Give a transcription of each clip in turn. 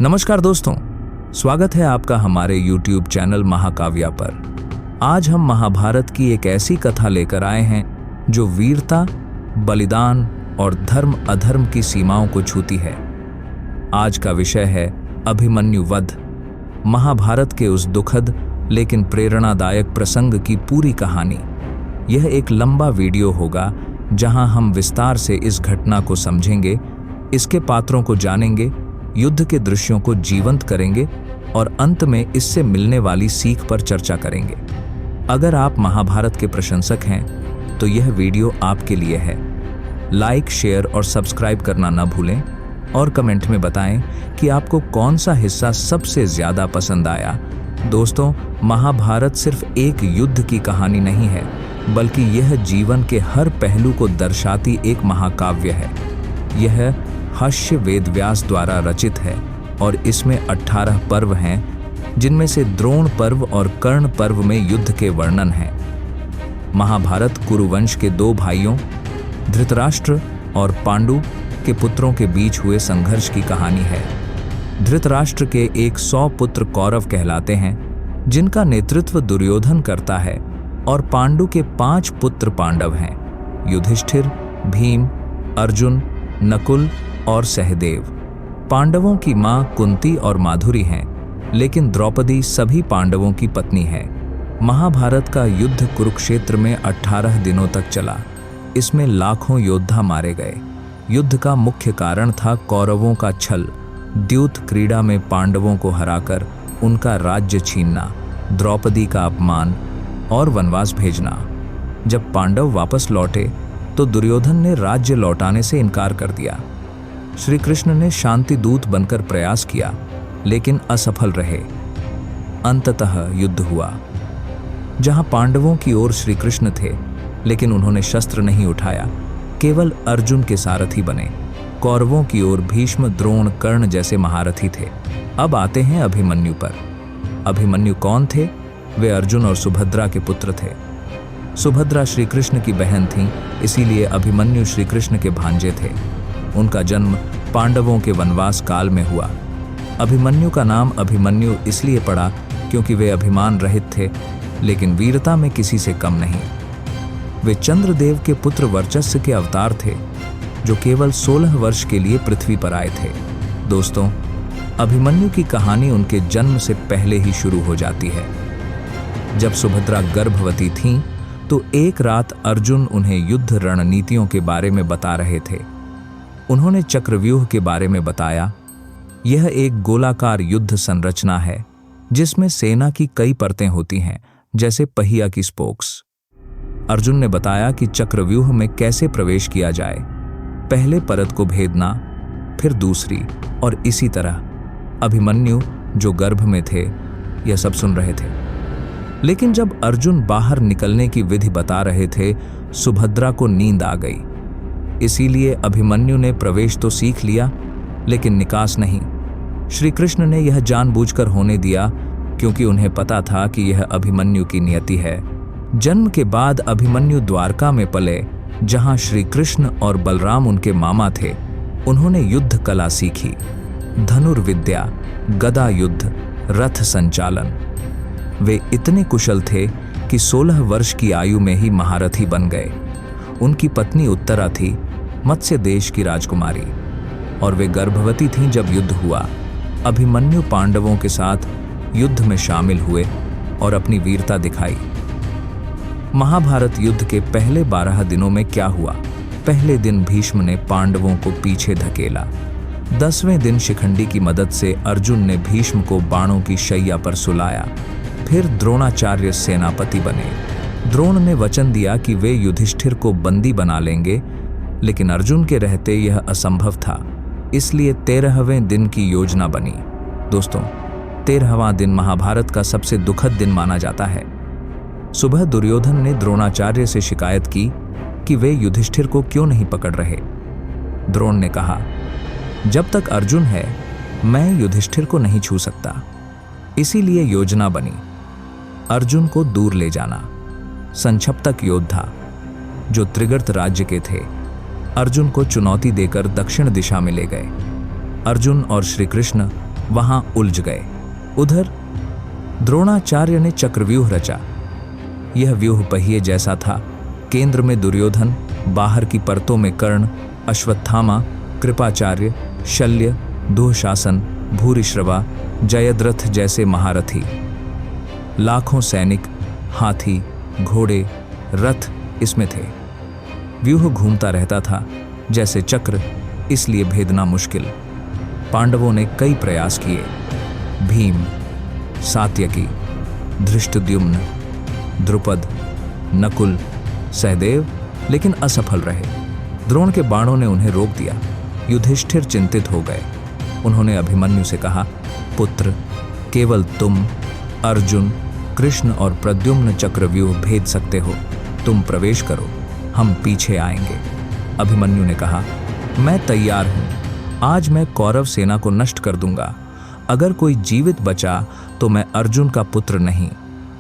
नमस्कार दोस्तों, स्वागत है आपका हमारे YouTube चैनल महाकाव्या पर। आज हम महाभारत की एक ऐसी कथा लेकर आए हैं जो वीरता, बलिदान और धर्म अधर्म की सीमाओं को छूती है। आज का विषय है अभिमन्यु वध। महाभारत के उस दुखद लेकिन प्रेरणादायक प्रसंग की पूरी कहानी। यह एक लंबा वीडियो होगा जहां हम विस्तार से इस घटना को समझेंगे, इसके पात्रों को जानेंगे, युद्ध के दृश्यों को जीवंत करेंगे और अंत में इससे मिलने वाली सीख पर चर्चा करेंगे। अगर आप महाभारत के प्रशंसक हैं तो यह वीडियो आपके लिए है। लाइक, शेयर और सब्सक्राइब करना न भूलें और कमेंट में बताएं कि आपको कौन सा हिस्सा सबसे ज्यादा पसंद आया। दोस्तों, महाभारत सिर्फ एक युद्ध की कहानी नहीं है, बल्कि यह जीवन के हर पहलू को दर्शाती एक महाकाव्य है। यह हास्य वेदव्यास द्वारा रचित है और इसमें 18 पर्व हैं, जिनमें से द्रोण पर्व और कर्ण पर्व में युद्ध के वर्णन हैं। महाभारत कुरुवंश के दो भाइयों धृतराष्ट्र और पांडु के पुत्रों के बीच हुए संघर्ष की कहानी है। धृतराष्ट्र के 100 पुत्र कौरव कहलाते हैं, जिनका नेतृत्व दुर्योधन करता है, और पांडु के 5 पुत्र पांडव हैं, युधिष्ठिर, भीम, अर्जुन, नकुल और सहदेव। पांडवों की मां कुंती और माधुरी हैं, लेकिन द्रौपदी सभी पांडवों की पत्नी है। महाभारत का युद्ध कुरुक्षेत्र में 18 दिनों तक चला। इसमें लाखों योद्धा मारे गए। युद्ध का मुख्य कारण था कौरवों का छल, द्यूत क्रीड़ा में पांडवों को हराकर उनका राज्य छीनना, द्रौपदी का अपमान और वनवास भेजना। जब पांडव वापस लौटे तो दुर्योधन ने राज्य लौटाने से इनकार कर दिया। श्री कृष्ण ने शांति दूत बनकर प्रयास किया, लेकिन असफल रहे। अंततः युद्ध हुआ, जहां पांडवों की ओर श्री कृष्ण थे, लेकिन उन्होंने शस्त्र नहीं उठाया, केवल अर्जुन के सारथी बने। कौरवों की ओर भीष्म, द्रोण, कर्ण जैसे महारथी थे। अब आते हैं अभिमन्यु पर। अभिमन्यु कौन थे? वे अर्जुन और सुभद्रा के पुत्र थे। सुभद्रा श्री कृष्ण की बहन थीं, इसीलिए अभिमन्यु श्री कृष्ण के भांजे थे। उनका जन्म पांडवों के वनवास काल में हुआ। अभिमन्यु का नाम अभिमन्यु इसलिए पड़ा क्योंकि वे अभिमान रहित थे, लेकिन वीरता में किसी से कम नहीं। वे चंद्रदेव के पुत्र वर्चस्व के अवतार थे, जो केवल 16 वर्ष के लिए पृथ्वी पर आए थे। दोस्तों, अभिमन्यु की कहानी उनके जन्म से पहले ही शुरू हो जाती है। जब सुभद्रा गर्भवती थीं, तो एक रात अर्जुन उन्हें युद्ध रणनीतियों के बारे में बता रहे थे। उन्होंने चक्रव्यूह के बारे में बताया। यह एक गोलाकार युद्ध संरचना है, जिसमें सेना की कई परतें होती हैं, जैसे पहिया की स्पोक्स। अर्जुन ने बताया कि चक्रव्यूह में कैसे प्रवेश किया जाए, पहले परत को भेदना, फिर दूसरी, और इसी तरह। अभिमन्यु, जो गर्भ में थे, यह सब सुन रहे थे। लेकिन जब अर्जुन बाहर निकलने की विधि बता रहे थे, सुभद्रा को नींद आ गई। इसीलिए अभिमन्यु ने प्रवेश तो सीख लिया, लेकिन निकास नहीं। श्री कृष्ण ने यह जानबूझकर होने दिया, क्योंकि उन्हें पता था कि यह अभिमन्यु की नियति है। जन्म के बाद अभिमन्यु द्वारका में पले, जहां श्री कृष्ण और बलराम उनके मामा थे। उन्होंने युद्ध कला सीखी, धनुर्विद्या, गदा युद्ध, रथ संचालन। वे इतने कुशल थे कि 16 वर्ष की आयु में ही महारथी बन गए। उनकी पत्नी उत्तरा थी, मत्स्य देश की राजकुमारी, और वे गर्भवती थीं जब युद्ध हुआ। अभिमन्यु पांडवों के साथ युद्ध में शामिल हुए और अपनी वीरता दिखाई। महाभारत युद्ध के पहले 12 दिनों में क्या हुआ? पहले दिन भीष्म ने पांडवों को पीछे धकेला। 10वें दिन शिखंडी की मदद से अर्जुन ने भीष्म को बाणों की शैया पर सुलाया। फिर द्रोणाचार्य सेनापति बने। द्रोण ने वचन दिया कि वे युधिष्ठिर को बंदी बना लेंगे, लेकिन अर्जुन के रहते यह असंभव था। इसलिए 13वें दिन की योजना बनी। दोस्तों, 13वां दिन महाभारत का सबसे दुखद दिन माना जाता है। सुबह दुर्योधन ने द्रोणाचार्य से शिकायत की कि वे युधिष्ठिर को क्यों नहीं पकड़ रहे। द्रोण ने कहा, जब तक अर्जुन है, मैं युधिष्ठिर को नहीं छू सकता। इसीलिए योजना बनी, अर्जुन को दूर ले जाना। संक्षिप्तक योद्धा, जो त्रिगर्त राज्य के थे, अर्जुन को चुनौती देकर दक्षिण दिशा में ले गए। अर्जुन और श्री कृष्ण वहां उलझ गए। उधर द्रोणाचार्य ने चक्रव्यूह रचा। यह व्यूह पहिए जैसा था। केंद्र में दुर्योधन, बाहर की परतों में कर्ण, अश्वत्थामा, कृपाचार्य, शल्य, दुःशासन, भूरिश्रवा, जयद्रथ जैसे महारथी। लाखों सैनिक, हाथी, घोड़े, रथ इसमें थे। व्यूह घूमता रहता था जैसे चक्र, इसलिए भेदना मुश्किल। पांडवों ने कई प्रयास किए। भीम, सात्यकी, धृष्टद्युम्न, द्रुपद, नकुल, सहदेव, लेकिन असफल रहे। द्रोण के बाणों ने उन्हें रोक दिया। युधिष्ठिर चिंतित हो गए। उन्होंने अभिमन्यु से कहा, पुत्र, केवल तुम, अर्जुन, कृष्ण और प्रद्युम्न चक्रव्यूह भेद सकते हो। तुम प्रवेश करो, हम पीछे आएंगे। अभिमन्यु ने कहा, मैं तैयार हूं। आज मैं कौरव सेना को नष्ट कर दूंगा। अगर कोई जीवित बचा तो मैं अर्जुन का पुत्र नहीं।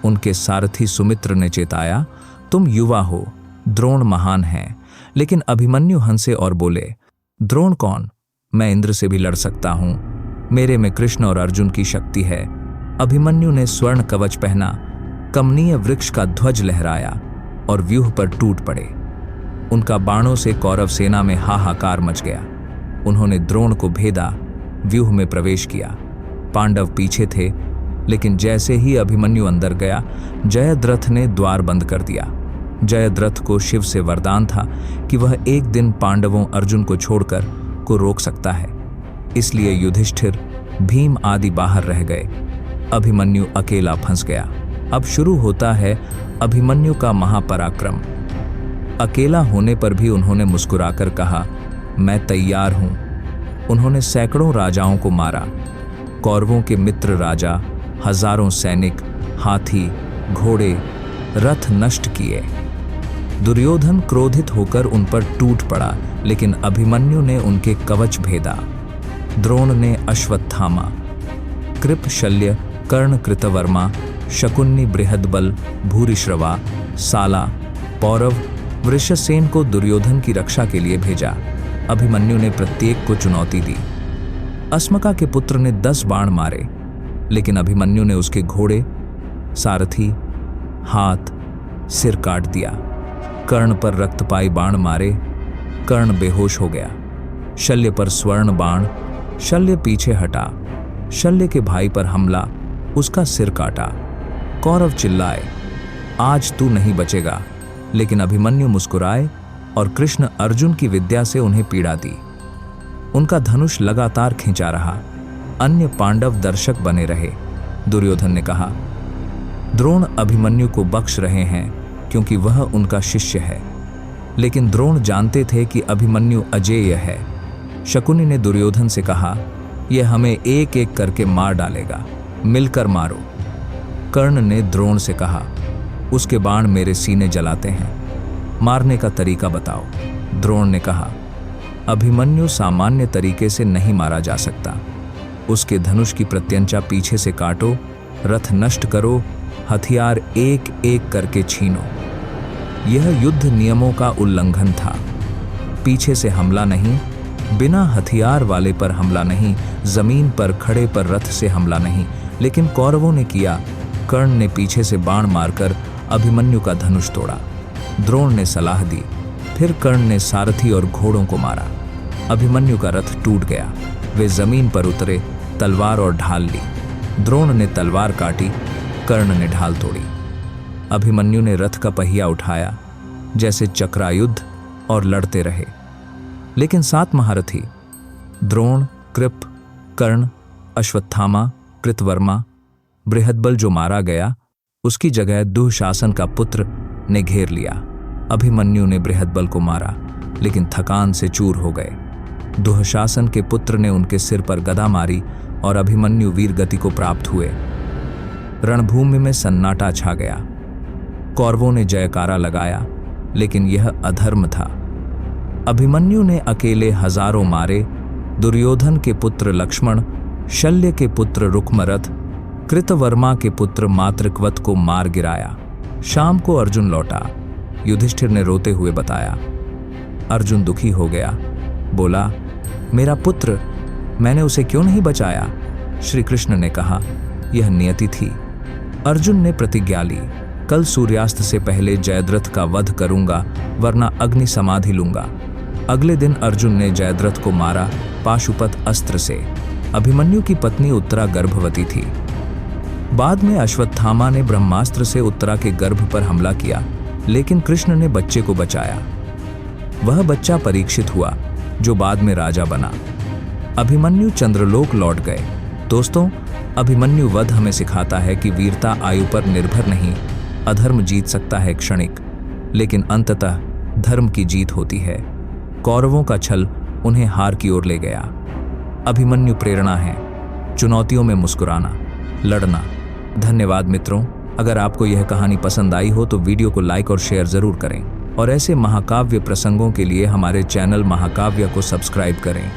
उनके सारथी सुमित्र ने चेताया, तुम युवा हो, द्रोण महान हैं। लेकिन अभिमन्यु हंसे और बोले, द्रोण कौन? मैं इंद्र से भी लड़ सकता हूं। मेरे में कृष्ण और अर्जुन की शक्ति है। अभिमन्यु ने स्वर्ण कवच पहना, कमनीय वृक्ष का ध्वज लहराया और व्यूह पर टूट पड़े। उनका बाणों से कौरव सेना में हाहाकार मच गया। उन्होंने द्रोण को भेदा, व्यूह में प्रवेश किया। पांडव पीछे थे, लेकिन जैसे ही अभिमन्यु अंदर गया, जयद्रथ ने द्वार बंद कर दिया। जयद्रथ को शिव से वरदान था कि वह एक दिन पांडवों अर्जुन को छोड़कर को रोक सकता है। इसलिए युधिष्ठिर, भीम आदि बाहर रह गए। अभिमन्यु अकेला फंस गया। अब शुरू होता है अभिमन्यु का महापराक्रम। अकेला होने पर भी उन्होंने मुस्कुराकर कहा, मैं तैयार हूं। उन्होंने सैकड़ों राजाओं को मारा। कौरवों के मित्र राजा, हजारों सैनिक, हाथी, घोड़े, रथ नष्ट किए। दुर्योधन क्रोधित होकर उन पर टूट पड़ा, लेकिन अभिमन्यु ने उनके कवच भेदा। द्रोण ने अश्वत्थामा, कृप, शल्य, कर्ण, कृतवर्मा, शकुनि, बृहद्बल, भूरिश्रवा, साला, पौरव, वृषसेन को दुर्योधन की रक्षा के लिए भेजा। अभिमन्यु ने प्रत्येक को चुनौती दी। अस्मका के पुत्र ने 10 बाण मारे, लेकिन अभिमन्यु ने उसके घोड़े, सारथी, हाथ, सिर काट दिया। कर्ण पर रक्तपाई बाण मारे, कर्ण बेहोश हो गया। शल्य पर स्वर्ण बाण, शल्य पीछे हटा। शल्य के भाई पर हमला, उसका सिर काटा। कौरव चिल्लाए, आज तू नहीं बचेगा। लेकिन अभिमन्यु मुस्कुराए और कृष्ण अर्जुन की विद्या से उन्हें पीड़ा दी। उनका धनुष लगातार खींचा रहा। अन्य पांडव दर्शक बने रहे। दुर्योधन ने कहा, द्रोण अभिमन्यु को बख्श रहे हैं क्योंकि वह उनका शिष्य है। लेकिन द्रोण जानते थे कि अभिमन्यु अजेय है। शकुनि ने दुर्योधन से कहा, यह हमें एक एक करके मार डालेगा, मिलकर मारो। कर्ण ने द्रोण से कहा, उसके बाण मेरे सीने जलाते हैं, मारने का तरीका बताओ। द्रोण ने कहा, अभिमन्यु सामान्य तरीके से नहीं मारा जा सकता। उसके धनुष की प्रत्यंचा पीछे से काटो, रथ नष्ट करो, हथियार एक एक करके छीनो। यह युद्ध नियमों का उल्लंघन था। पीछे से हमला नहीं, बिना हथियार वाले पर हमला नहीं, जमीन पर खड़े पर रथ से हमला नहीं। लेकिन कौरवों ने किया। कर्ण ने पीछे से बाण मारकर अभिमन्यु का धनुष तोड़ा। द्रोण ने सलाह दी। फिर कर्ण ने सारथी और घोड़ों को मारा। अभिमन्यु का रथ टूट गया। वे जमीन पर उतरे, तलवार और ढाल ली। द्रोण ने तलवार काटी, कर्ण ने ढाल तोड़ी। अभिमन्यु ने रथ का पहिया उठाया, जैसे चक्रायुद्ध, और लड़ते रहे। लेकिन 7 महारथी द्रोण, कृप, कर्ण, अश्वत्थामा, कृतवर्मा, बृहद्बल जो मारा गया, उसकी जगह दुःशासन का पुत्र ने घेर लिया। अभिमन्यु ने बृहद्बल को मारा, लेकिन थकान से चूर हो गए। दुःशासन के पुत्र ने उनके सिर पर गदा मारी और अभिमन्यु वीर गति को प्राप्त हुए। रणभूमि में सन्नाटा छा गया। कौरवों ने जयकारा लगाया, लेकिन यह अधर्म था। अभिमन्यु ने अकेले हजारों मारे। दुर्योधन के पुत्र लक्ष्मण, शल्य के पुत्र रुक्मरथ, कृतवर्मा के पुत्र मातृक्वत को मार गिराया। शाम को अर्जुन लौटा। युधिष्ठिर ने रोते हुए बताया। अर्जुन दुखी हो गया, बोला, मेरा पुत्र, मैंने उसे क्यों नहीं बचाया? श्री कृष्ण ने कहा, यह नियति थी। अर्जुन ने प्रतिज्ञा ली, कल सूर्यास्त से पहले जयद्रथ का वध करूंगा, वरना अग्नि समाधि लूंगा। अगले दिन अर्जुन ने जयद्रथ को मारा पाशुपत अस्त्र से। अभिमन्यु की पत्नी उत्तरा गर्भवती थी। बाद में अश्वत्थामा ने ब्रह्मास्त्र से उत्तरा के गर्भ पर हमला किया, लेकिन कृष्ण ने बच्चे को बचाया। वह बच्चा परीक्षित हुआ, जो बाद में राजा बना। अभिमन्यु चंद्रलोक लौट गए। दोस्तों, अभिमन्यु वध हमें सिखाता है कि वीरता आयु पर निर्भर नहीं। अधर्म जीत सकता है क्षणिक, लेकिन अंततः धर्म की जीत होती है। कौरवों का छल उन्हें हार की ओर ले गया। अभिमन्यु प्रेरणा है, चुनौतियों में मुस्कुराना, लड़ना। धन्यवाद मित्रों। अगर आपको यह कहानी पसंद आई हो तो वीडियो को लाइक और शेयर जरूर करें, और ऐसे महाकाव्य प्रसंगों के लिए हमारे चैनल महाकाव्य को सब्सक्राइब करें।